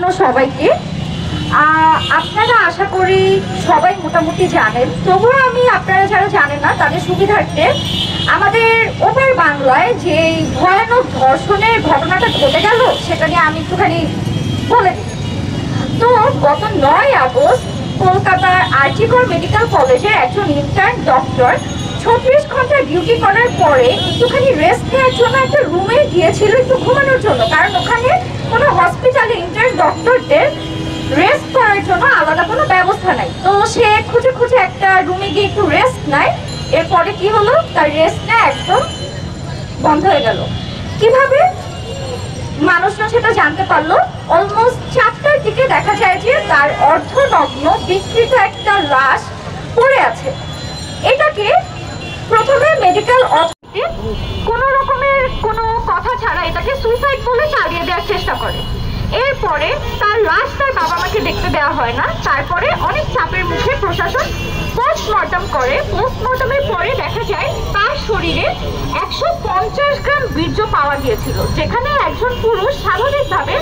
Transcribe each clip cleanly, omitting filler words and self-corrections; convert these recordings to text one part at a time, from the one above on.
অন্যান্য সবাইকে। আপনারা আশা করি সবাই মোটামুটি জানেন, তবুও আমি আপনারা যারা জানেন না তাদের সুবিধার্থে আমাদের ওপার বাংলায় যে ভয়ানক ধর্ষণের ঘটনাটা ঘটে গেল সেটা নিয়ে আমি একটুখানি বলে দিই। তো গত 9 আগস্ট কলকাতার আরজিকর মেডিকেল কলেজের একজন ইন্টার্ন ডক্টর 36 ঘন্টা ডিউটি করার পরে একটুখানি রেস্ট নেওয়ার জন্য একটা রুমে গিয়েছিল একটু ঘুমানোর জন্য, কারণ ওখানে কোনো হসপিটালে ইন্টার্ন ডক্টরদের রেস্ট করার জন্য আলাদা কোনো ব্যবস্থা নাই। তো সে খুঁজে খুঁজে একটা রুমে গিয়ে একটু রেস্ট নেয়। এরপরে কি হলো, তার রেস্ট নেওয়া একদম বন্ধ হয়ে গেল। কিভাবে মানুষরা সেটা জানতে পারলো, অলমোস্ট 4টার দিকে দেখা যায় যে তার অর্ধনগ্ন বিকৃত একটা লাশ পড়ে আছে। এটাকে প্রথমে মেডিকেল অথরিটি কোনো রকমের কোনো কথা ছাড়া এটাকে সুইসাইড বলে চালিয়ে দেওয়ার চেষ্টা করে। এরপরে তার লাশ তার বাবা মাকে দেখতে দেওয়া হয় না। তারপরে অনেক চাপের মুখে প্রশাসন পোস্টমর্টম করে। পোস্টমর্টমের পরে দেখা যায় তার শরীরে 150 গ্রাম বীর্য পাওয়া গিয়েছিল, যেখানে একজন পুরুষ স্বাভাবিকভাবে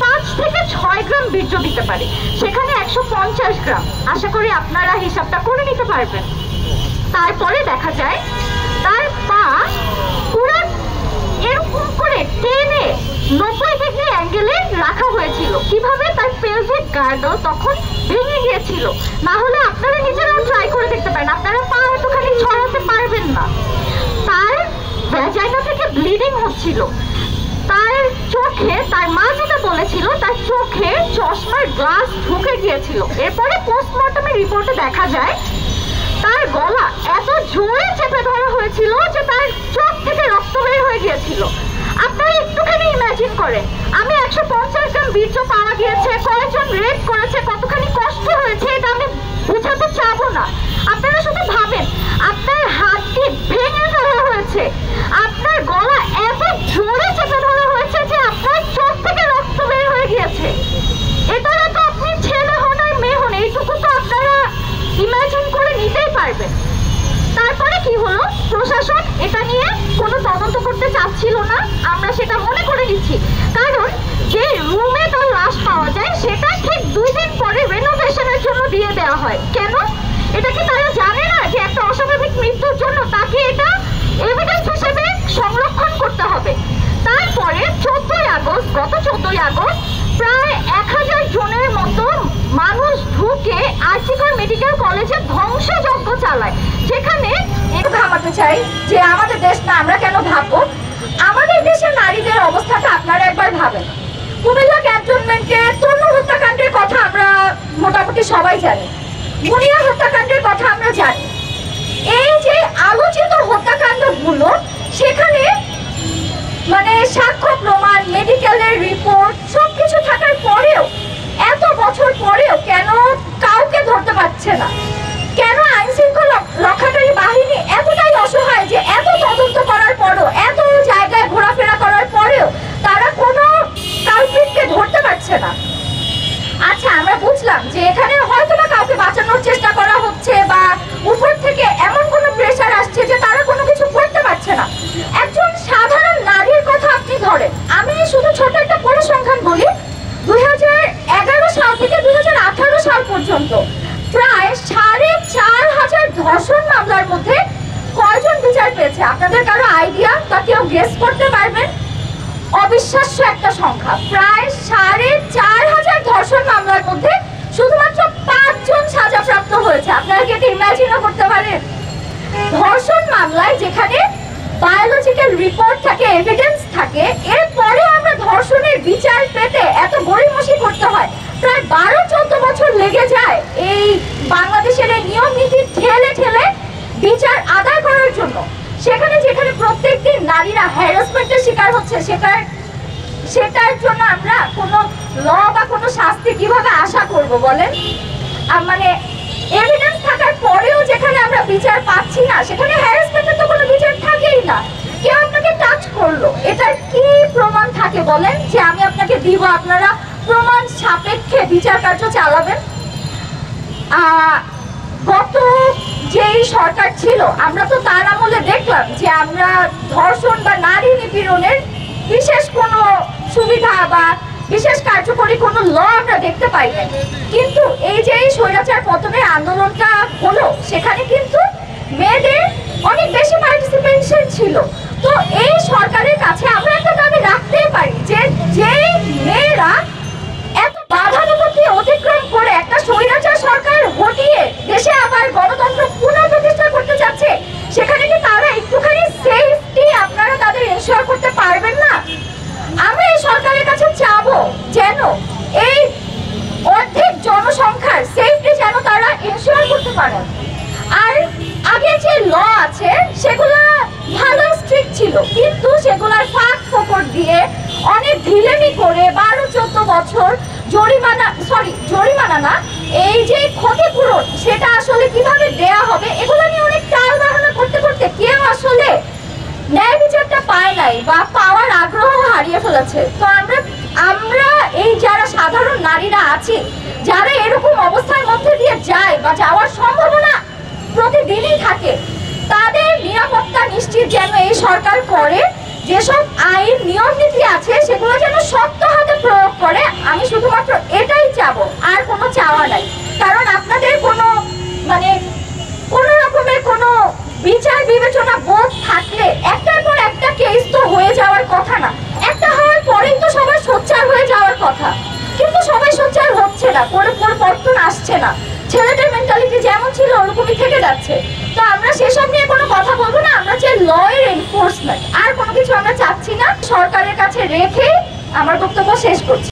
5 থেকে 6 গ্রাম বীর্য দিতে পারে, সেখানে 150 গ্রাম। আশা করি আপনারা হিসাবটা করে নিতে পারবেন। তারপরে দেখা যায় তার পা পুরো এরকম করে টেনে 90 ডিগ্রি অ্যাঙ্গেলে রাখা হয়েছিল। কিভাবে, তার পেলভিক গার্ডল তখন ভেঙে গিয়েছিল। না হলে আপনারা নিজেরাও ট্রাই করে দেখতে পারেন, আপনারা পা এতখানি ছড়াতে পারবেন না। তার ভ্যাজাইনা থেকে ব্লিডিং হচ্ছিল। তার চোখে, তার মা যেটা বলেছিল, তার চোখে চশমার গ্লাস ঢুকে গিয়েছিল। এরপরে পোস্টমর্টমের রিপোর্টে দেখা যায় তার গলা এত জোরে চেপে ধরা হয়েছিল যে তার চোখ থেকে রক্ত বের হয়ে গিয়েছিল। আপনারা একটুখানি ইমাজিন করেন, আমি 150 গ্রাম বীর্য পাওয়া গিয়েছে, কয়েকজন রেপ করেছে, কতখানি কষ্ট হয়েছে, এটা আমি বুঝাতে চাবো না। আপনারা শুধু ভাবেন, আপনার হাতটি ভেঙে ফেলা হয়েছে, আপনার গলা এত জোরে চেপে ধরা হয়েছে যে আপনার চোখ থেকে রক্ত বের হয়ে গিয়েছে। এটা তো আপনি ছেলে হন আর মেয়ে হন, এইটুকু তো আপনারা ইমাজিন করে নিতেই পারবেন। তারপরে কি হলো, প্রশাসন এটা নিয়ে কোনো তদন্ত করতে চাচ্ছিল না, আমরা সেটা মনে করে নিচ্ছি। কারণ যে রুমে তার লাশ পাওয়া যায় সেটা ঠিক 2 দিন পরে রেনোভেশনের জন্য দিয়ে দেওয়া হয়। কেন? এটা কি তারা জানে না যে একটা অস্বাভাবিক মৃত্যুর জন্য তাকে এটা এভিডেন্স হিসেবে সংরক্ষণ করতে হবে? তারপরে 14 আগস্ট, গত 14 আগস্ট প্রায় 1000 জনের মতো মানুষ ঢুকে আরজিকর মেডিকেল কলেজে ধ্বংসযজ্ঞ চালায়, যেখানে ভাবতে চাই যে আমাদের দেশ না, আমরা কেন ভাববো? আমাদের দেশের নারীদের অবস্থাটা আপনারা একবার ভাবেন। কুমিল্লা ক্যান্টনমেন্টে তনু হত্যাকাণ্ডের কথা আমরা মোটামুটি সবাই জানি, মুনিয়া হত্যাকাণ্ডের কথা আমরা জানি। এই যে আলোচিত হত্যাকাণ্ডগুলো, সেখানে মানে সাক্ষ্য প্রমাণ, মেডিকেলের রিপোর্ট সবকিছু থাকার পরেও, এত বছর পরেও কেন কাউকে ধরতে পারছে না? কেন আইন শৃঙ্খলা রক্ষাকারী বাহিনী এতটাই অসহায় যে এত তদন্ত করার পরও, এত জায়গায় ঘোরাফেরা করার পরেও তারা কোনো কালপ্রিটকে ধরতে পারছে না? আচ্ছা, আমরা বুঝলাম যে এখানে হয়তো বা কাউকে বাঁচানোর চেষ্টা করা হচ্ছে বা উপর থেকে এমন কোনো প্রেশার আসছে যে তারা কোনো কিছু করতে পারছে না। একজন সাধারণ নারীর কথা আপনি ধরেন, আমি শুধু ছোট একটা পরিসংখ্যান বলি। 2011 সাল থেকে 2018 সাল পর্যন্ত প্রায় 4500 ধর্ষণ মামলার মধ্যে কয়জন বিচার পেয়েছে? আপনাদের কারো আইডিয়া বা কেউ গেস করতে পারবেন? অবিশ্বাস্য একটা সংখ্যা। প্রায় 4500 ধর্ষণ মামলার মধ্যে শুধুমাত্র 5 জন সাজাপ্রাপ্ত হয়েছে। আপনারা কি এটা ইমাজিনও করতে পারেন? ধর্ষণ মামলায় যেখানে বায়োলজিক্যাল রিপোর্ট থাকে, এভিডেন্স থাকে, এরপরেও আমরা ধর্ষণের বিচার পেতে এত গড়িমসি করতে হয়। প্রায় 12-14 বছর লেগে যায় এই বাংলাদেশের এই নিয়ম নীতি ঠেলে ঠেলে বিচার আদায় করার জন্য। সেখানে যেখানে প্রত্যেকদিন নারীরা হ্যারাসমেন্টের শিকার হচ্ছে, সেটার জন্য আমরা কোনো ল বা কোনো শাস্তি কিভাবে আশা করব বলেন? মানে এভিডেন্স থাকার পরেও যেখানে আমরা বিচার পাচ্ছি না, সেখানে হ্যারাসমেন্টের তো কোনো বিচার থাকেই না। কেউ আপনাকে টাচ করলো, এটার কি প্রমাণ থাকে বলেন যে আমি আপনাকে দিব, আপনারা প্রমাণ সাপেক্ষে বিচার কার্য চালাবেন? গত যেই সরকার ছিল, আমরা তো তার আমলে দেখলাম যে আমরা ধর্ষণ বা নারী নিপীড়নের বিশেষ কোনো সুবিধা বা বিশেষ কার্যকরী কোনো ল আমরা দেখতে পাই না। কিন্তু এই যে এই স্বৈরাচার পতনের আন্দোলনটা হলো, সেখানে কিন্তু মেয়েদের অনেক বেশি পার্টিসিপেশন ছিল। তো এই সরকারের কাছে আমরা একটা দাবি রাখতেই পারি যে যে মেয়েরা এত বাধা বিপত্তি অতিক্রম করে একটা স্বৈরাচার সরকার হটিয়ে দেশে আবার গণতন্ত্র পুনঃপ্রতিষ্ঠা করতে যাচ্ছে, সেখানে কি তারা একটুখানি সেফটি আপনারা তাদের এনশিওর করতে পারবেন না? আমরা এই সরকারের কাছে চাবো যেন এই অর্ধেক জনসংখ্যার সেফটি যেন তারা এনশিওর করতে পারেন। আর আগে যে ল আছে সেগুলো ভালো স্ট্রিক্ট ছিল, কিন্তু সেগুলোর ফাঁক ফোকর দিয়ে অনেক ঢিলেমি করে 12-14 বছর জরিমানা না, এই যে ক্ষতিপূরণ সেটা আসলে কিভাবে দেয়া হবে এগুলো নিয়ে অনেক টাল বাহানা করতে করতে কেউ আসলে ন্যায় বিচারটা পায় নাই বা পাওয়ার আগ্রহ হারিয়ে ফেলেছে। তো আমরা এই যারা সাধারণ নারীরা আছি, যারা এরকম অবস্থার মধ্যে দিয়ে যায় বা যাওয়ার সম্ভাবনা প্রতিদিনই থাকে, তাদের নিরাপত্তা নিশ্চিত যেন এই সরকার করে, যেসব আইন নিয়ম নীতি আছে সেগুলো যেন শক্ত হাতে প্রয়োগ করে। আমি শুধুমাত্র এটাই চাবো, আর কোনো চাওয়া নাই। কারণ আপনাদের কোনো কোনো রকমের কোনো বিচার বিবেচনা বোধ থাকলে একটার পর একটা কেস তো হয়ে যাওয়ার কথা না, একটা হওয়ার পরেই তো সবাই সোচ্চার হয়ে যাওয়ার কথা। কিন্তু সবাই সোচ্চার হচ্ছে না, পরিবর্তন আসছে না, ছেলেদের মেন্টালিটি যেমন ছিল ওরকমই থেকে যাচ্ছে। তো আমরা সেসব নিয়ে কোনো কথা বলবো না, আমরা চাই ল এর এনফোর্সমেন্ট, আর কোনো কিছু আমরা চাচ্ছি না। সরকারের কাছে রেখে আমার বক্তব্য শেষ করছি।